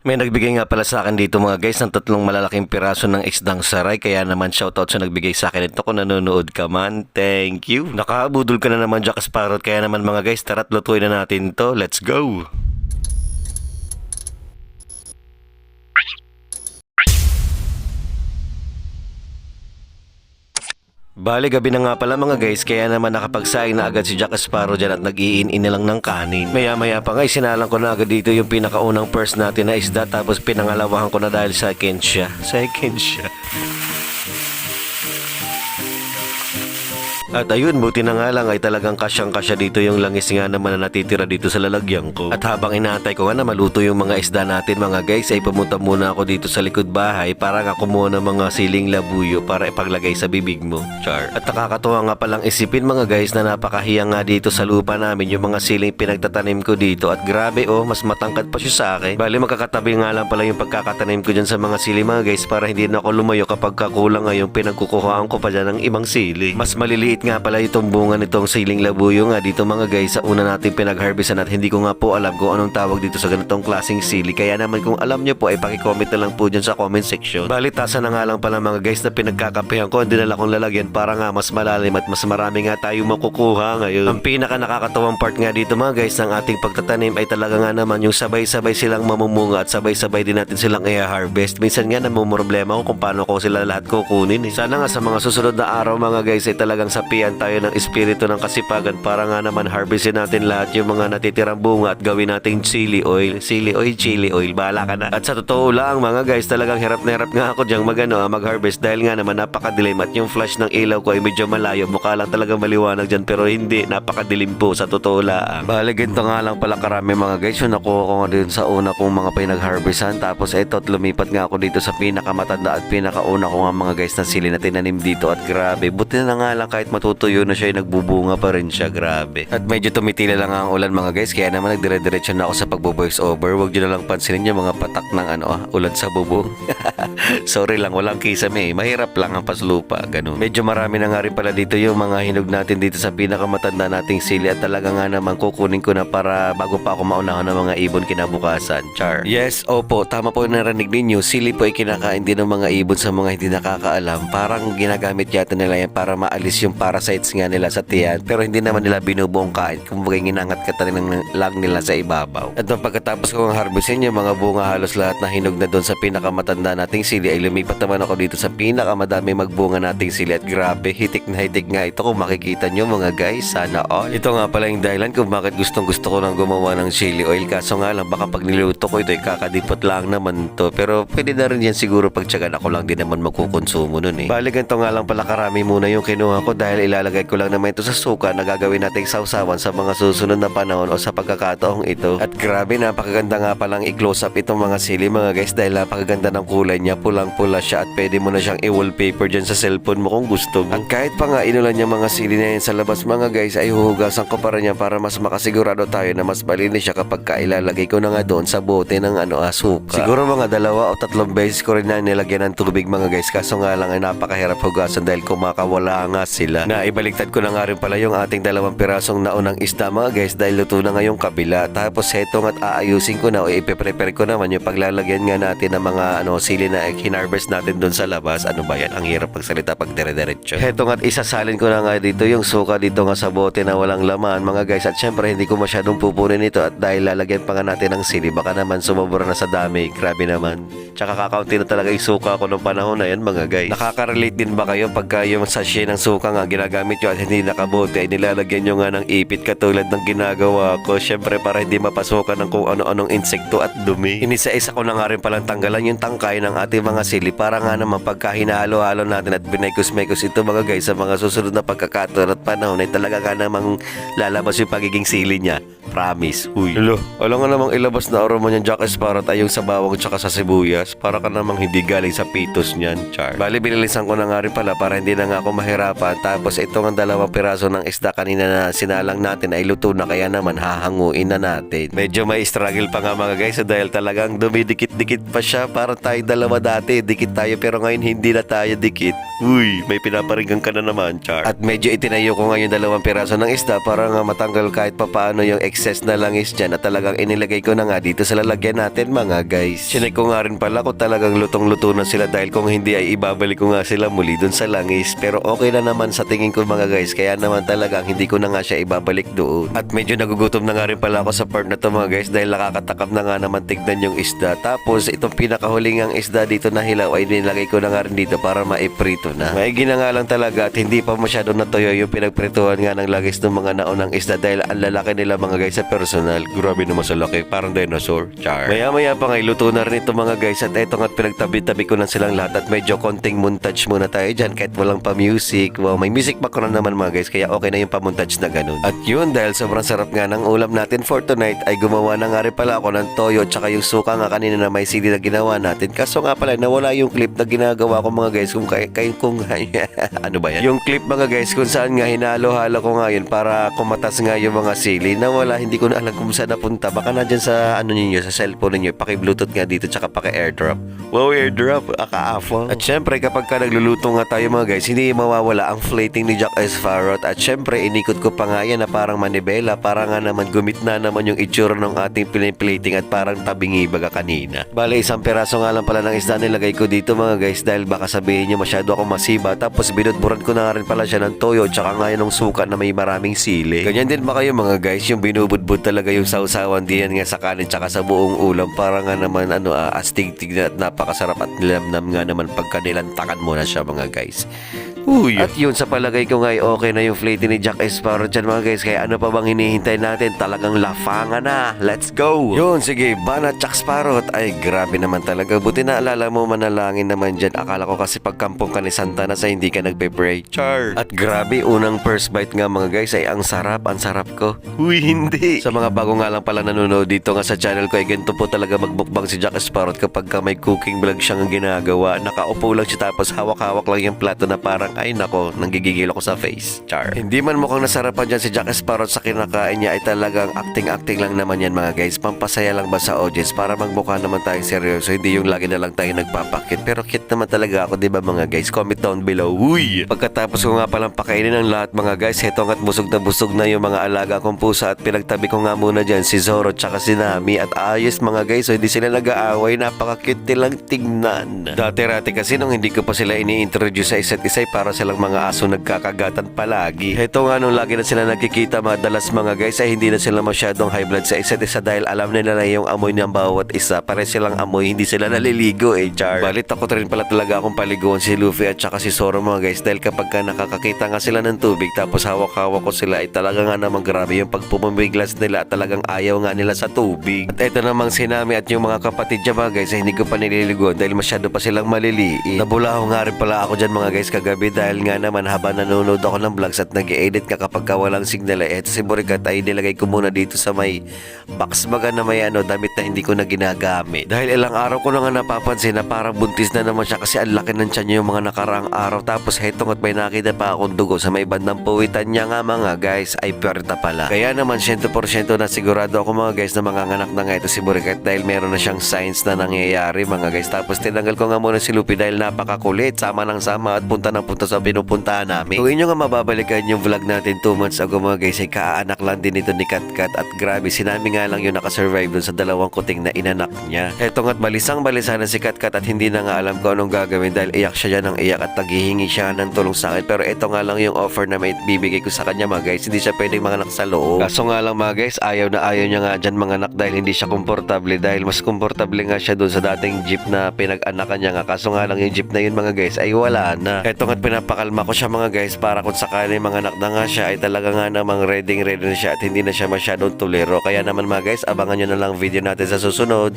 May nagbigay nga pala sa akin dito mga guys ng tatlong malalaking piraso ng isdang saray. Kaya naman shoutout sa nagbigay sa akin ito kung nanonood ka man. Thank you. Nakabudol ka na naman Jack Sparrow. Kaya naman mga guys, tara't lutuin na natin to. Let's go! Bali gabi na nga pala mga guys, kaya naman nakapagsaing na agad si Jack Sparrow dyan at nag-iin na lang ng kanin. Maya maya pa nga isinalang ko na agad dito yung pinakaunang first natin na isda, tapos pinangalawahan ko na dahil second siya. At ayun, buti na nga lang ay talagang kasyang-kasya dito yung langis nga naman na natitira dito sa lalagyan ko. At habang inaantay ko nga na maluto yung mga isda natin mga guys, ay pumunta muna ako dito sa likod bahay para nga kumuha ng mga siling labuyo para ipaglagay sa bibig mo. Char. At nakakatuwa nga palang isipin mga guys na napakahiya nga dito sa lupa namin yung mga siling pinagtatanim ko dito. At grabe mas matangkad pa siya sa akin. Bali magkakatabi nga lang pala yung pagkakatanim ko dyan sa mga sili mga guys para hindi na ako lumayo kapag kakulang nga yung pinagkukuhaan ko pa dyan ng ibang sili. Mas maliliit nga pala itong bunga nitong siling labuyo nga dito mga guys sa una natin pinag-harvestan at hindi ko nga po alam kung anong tawag dito sa ganitong klaseng sili. Kaya naman kung alam nyo po ay paki-comment na lang po dyan sa comment section. Balitasa na nga lang pala mga guys na pinagkakapehan ko, dinala kong lalagyan para nga mas malalim at mas marami nga tayo makukuha ngayon. Ang pinaka nakakatawang part nga dito mga guys ng ating pagtatanim ay talaga nga naman yung sabay-sabay silang mamumunga at sabay-sabay din natin silang i-harvest. Minsan nga namumroblema ko kung paano ko sila lahat kukunin. Sana nga sa mga susunod na araw mga guys ay talagang sapian tayo ng espiritu ng kasipagan para nga naman harvestin natin lahat yung mga natitirang bunga at gawin nating chili oil, bahala ka na. At sa totoo lang mga guys, talagang hirap na hirap nga ako dyang mag-harvest dahil nga naman napakadilim at yung flash ng ilaw ko ay medyo malayo. Mukha lang talaga maliwanag dyan pero hindi, napakadilim po sa totoo lang. Bale ganito nga lang pala karami mga guys yung nakuha ko nga din sa una kong mga pinag-harvestan. Tapos ito at lumipat nga ako dito sa pinakamatanda at pinakauna ko nga mga guys na sili na tinanim dito at grabe, buti na nga lang kahit matutuyo na siya ay nagbubunga pa rin siya, grabe. At medyo tumitila lang ang ulan mga guys, kaya naman nagdire-diretso na ako sa pagbo-voice over. Huwag nyo na lang pansinin yung mga patak ng ulan sa bubong. Sorry lang, walang kisame mahirap lang ang paslupa, ganun. Medyo marami na nga rin pala dito yung mga hinog natin dito sa pinakamatanda nating sili at talaga nga naman kukunin ko na para bago pa ako maunahan ng mga ibon kinabukasan. Char. Yes, opo, tama po yung narinig ninyo, sili po ay kinakain din ng mga ibon sa mga hindi nakakaalam. Parang ginagamit yata nila yan para maalis yung parasites nga nila sa tiyan, pero hindi naman nila binubuong kain, kumbaga ginangat ka lang nila sa ibabaw. At nung pagkatapos ko ng harvestin yung mga bunga halos lahat na hinog na doon sa pinakamatanda nating sili ay lumipat naman ako dito sa pinakamadami magbunga nating sili at grabe, hitik na hitik nga ito kung makikita nyo mga guys, sana all. Ito nga pala yung dahilan kung bakit gustong gusto ko nang gumawa ng chili oil, kaso nga lang baka pag niluto ko ito ay kakadipot lang naman to, pero pwede na rin yan siguro pag tiyagan ako lang din naman magkukonsumo nun Bali ganito nga lang pala karami muna yung kinuha ko dahil ilalagay ko lang naman ito sa suka na gagawin nating sausawan sa mga susunod na panahon o sa pagkakataong ito. At grabe, napakaganda nga palang i-close up itong mga sili mga guys dahil napakaganda ng kulay niya, pulang-pula siya at pwede mo na siyang i-wallpaper dyan sa cellphone mo kung gusto mo. At kahit pa nga inulan niya mga sili na yan sa labas mga guys ay huhugasan ko pa rin niya para mas makasigurado tayo na mas malinis siya kapag ilalagay ko na nga doon sa bote ng suka. Siguro mga 2 o 3 beses ko rin na nilagyan ng tubig mga guys, kaso nga lang ay napakahirap hugasan dahil kumakawala nga sila. Na ibaliktad ko na nga rin pala yung ating 2 pirasong naunang isda mga guys dahil luto na nga yung kabila. Tapos heto nga't aayusin ko na o ipe-prepare ko naman yung paglalagyan nga natin ng mga sili na hinarvest natin doon sa labas. Ano ba yan? Ang hirap pagsalita pag dire-diretso. Heto nga't isasalin ko na nga dito yung suka dito nga sa bote na walang laman mga guys, at syempre hindi ko masyadong pupunin ito at dahil lalagyan pa nga natin ng sili baka naman sumobra na sa dami. Grabe naman. Tsaka kakaunti na talaga yung suka ko nung panahon na yan mga guys. Nakaka-relate din ba kayo pagka yung sachet ng suka nga ginagamit nyo at hindi nakabote ay nilalagyan nyo nga ng ipit katulad ng ginagawa ko, syempre para hindi mapasukan ng kung ano-anong insekto at dumi. Inisa-isa ko na nga rin palang tanggalan yung tangkay ng ating mga sili para nga naman pagka hinahalo-halo natin at binaykos-mekos ito mga guys sa mga susunod na pagkakataon at panahon ay talaga nga namang lalabas yung pagiging sili niya. Promise. Uy. Hello, alam nga namang ilabas na aroma niyan Jack Sparrow ay yung sa bawang tsaka sa sibuyas para ka namang hindi galing sa pitos niyan. Char. Bali binilisan ko na nga rin pala para hindi na nga ako mahirapan. Tapos Tapos itong ang 2 piraso ng isda kanina na sinalang natin ay luto na, kaya naman hahanguin na natin. Medyo may struggle pa nga mga guys dahil talagang dumidikit-dikit pa siya. Parang tayo dalawa dati, dikit tayo pero ngayon hindi na tayo dikit. Uy, may pinaparinggan ka na naman, Char. At medyo itinayo ko ngayon 2 piraso ng isda para nga matanggal kahit papaano yung excess na langis dyan, at talagang inilagay ko na nga dito sa lalagyan natin mga guys. Sinek ko nga rin pala kung talagang lutong-luto na sila, dahil kung hindi ay ibabalik ko nga sila muli dun sa langis. Pero okay na naman sa tingin ko mga guys, kaya naman talagang hindi ko na nga siya ibabalik doon. At medyo nagugutom na nga rin pala ako sa part na to mga guys, dahil nakakatakam na nga naman tignan yung isda. Tapos itong pinakahuling ang isda dito na hilaw ay nilagay ko na nga rin dito para maiprito na. Maigi na nga lang talaga at hindi pa masyado natuyo yung pinagprituhan nga ng lagis ng mga naunang isda, dahil ang lalaki nila mga guys sa personal. Grabe naman sa laki, parang dinosaur. Char. Maya pa nga luto na rin ito mga guys, at eto nga pinagtabi-tabi ko na silang lahat, at medyo konting montage muna tayo dyan kahit walang pa music. Wow, may music background naman mga guys, kaya okay na yung pa-montage na ganun. At yun, dahil sobrang sarap nga ng ulam natin for tonight, ay gumawa na nga rin pala ako ng toyo tsaka yung suka nga kanina na may sili na ginawa natin. Kaso nga pala nawala yung clip na ginagawa ko mga guys, kung ano ba yan? Yung clip mga guys kung saan nga hinalo-halo ko nga yun para kumatas nga yung mga sili. Nawala, hindi ko na alam kung saan napunta. Baka na dyan sa ano ninyo, sa cellphone ninyo, paki-bluetooth nga dito tsaka paki-airdrop. Wow, airdrop, akaafo. At syempre kapag ka nagluluto nga tayo mga guys, hindi mawawala ang plating ni Jack Sparrow. At syempre inikot ko pa nga yan na parang manibela, para nga naman gumitna naman yung itsura ng ating plating at parang tabingi baga kanina. Bale, 1 piraso nga lang pala ng isda nilagay ko dito mga guys, dahil baka sabihin nyo masyado ako masiba. Tapos binudburan ko na nga rin pala siya ng toyo tsaka nga yun ng suka na may maraming sili. Ganyan din ba kayo mga guys, yung binubudbud talaga yung sausawan diyan nga sa kanin tsaka sa buong ulam, para nga naman astig-tig na at napakasarap at nilamnam nga naman pagka nilantakan mo na siya mga guys. Uy. At yun, sa palagay ko nga okay na yung plating ni Jack Sparrow dyan mga guys, kaya ano pa bang hinihintay natin? Talagang lafangan na. Let's go! Yun, sige, banat Jack Sparrow. Ay, grabe naman talaga. Buti na alala mo, manalangin naman dyan. Akala ko kasi pagkampong ka ni Santa na sa hindi ka nagpe-pray. Char! At grabe, unang first bite nga mga guys ay ang sarap ko. Uy, hindi! Sa mga bago nga lang pala nanonood dito nga sa channel ko, ay ganito po talaga magbukbang si Jack Sparrow kapag ka may cooking vlog siyang ginagawa. Nakaupo lang siya tapos hawak-hawak lang yung plato na parang ay nako, nanggigigil ako sa face. Char. Hindi man mukhang nasarapan dyan si Jack Sparrow sa kinakain niya, ay talagang acting lang naman yan mga guys. Pampasaya lang ba sa audience para magmukha naman tayong seryoso, hindi yung lagi na lang tayo nagpapakit. Pero cute naman talaga ako, diba mga guys? Comment down below. Uy! Pagkatapos ko nga palang pakainin ng lahat mga guys, heto nga't busog na yung mga alaga kong pusa, at pinagtabi ko nga muna dyan si Zoro tsaka si Nami, at ayos mga guys, so hindi sila nag-aaway, napaka-cute nilang tignan. Dati-rati kasi nung hindi ko pa sila ini-introduce sa isa't isa, para silang mga aso nagkakagatan palagi. Heto nga nung lagi na sila nagkikita madalas mga guys, ay hindi na sila masyadong high blood sa isa't isa, dahil alam nila na yung amoy ng bawat isa. Pare silang amoy, hindi sila naliligo Char. Balit ako rin pala talaga akong paliguan si Luffy at saka si Zoro mga guys, dahil kapag ka nakakakita nga sila ng tubig tapos hawak-hawak ko sila, ay talaga nga namang grabe yung pagpumamiglas nila at talagang ayaw nga nila sa tubig. At eto namang si Nami at yung mga kapatid niya mga guys, ay hindi ko pa nililiguan dahil masyado pa silang maliliit. Nabulaho nga rin pala ako dyan mga guys kagabi, dahil nga naman habang nanonood ako ng vlogs at nag-edit ka kapag ka walang signal, eto si Boricat ay nilagay ko muna dito sa may box baga na may damit na hindi ko na ginagamit. Dahil ilang araw ko na nga napapansin na parang buntis na naman siya, kasi ang laki ng tiyan niya yung mga nakaraang araw. Tapos heto nga't may nakita pa akong dugo sa may bandang puwitan niya nga mga guys, ay puwerta pala. Kaya naman 100% na sigurado ako mga guys na manganganak na nga ito si Boricat, dahil meron na siyang signs na nangyayari mga guys. Tapos tinanggal ko nga muna si Luffy dahil napakakulit, sama ng sama at punta ng punta sa pinupuntahan namin. Kung inyo nga mababalikan yung vlog natin 2 months ago mga guys, ay kaanak lang din ito ni Katkat, at grabe, sinami nga lang yung nakasurvive dun sa 2 kuting na inanak niya. Eto nga't balisang-balisa na si Katkat at hindi na nga alam kung anong gagawin, dahil iyak siya dyan ng iyak at naghihingi siya ng tulong sa akin. Pero eto nga lang yung offer na may bibigay ko sa kanya mga guys, hindi siya pwedeng manganak sa loob. Kaso nga lang mga guys, ayaw niya nga dyan manganak dahil hindi siya komportable, dahil mas komportable nga siya dun sa dating jeep na pinag-anakan niya nga. Kaso nga lang yung jeep na yun mga guys ay wala na. Eto nga't pinapakalma ko siya mga guys, para kung sakali manganak na nga siya ay talaga nga namang ready na siya at hindi na siya masyadong tulero. Kaya naman mga guys, abangan nyo na lang video natin sa susunod.